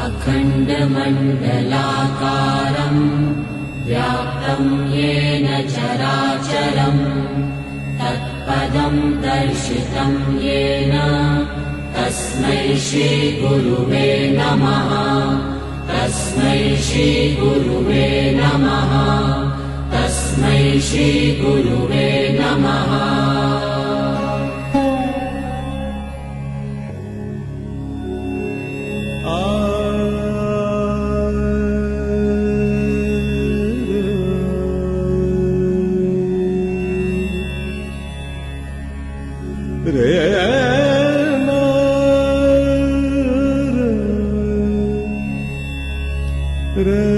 अखण्डमण्डलाकारम् व्याप्तम् येन चराचरम् तत्पदम् दर्शितम् येन तस्मै श्रीगुरुवे नमः। तस्मै श्रीगुरुवे नमः। तस्मै श्रीगुरुवे नमः। Re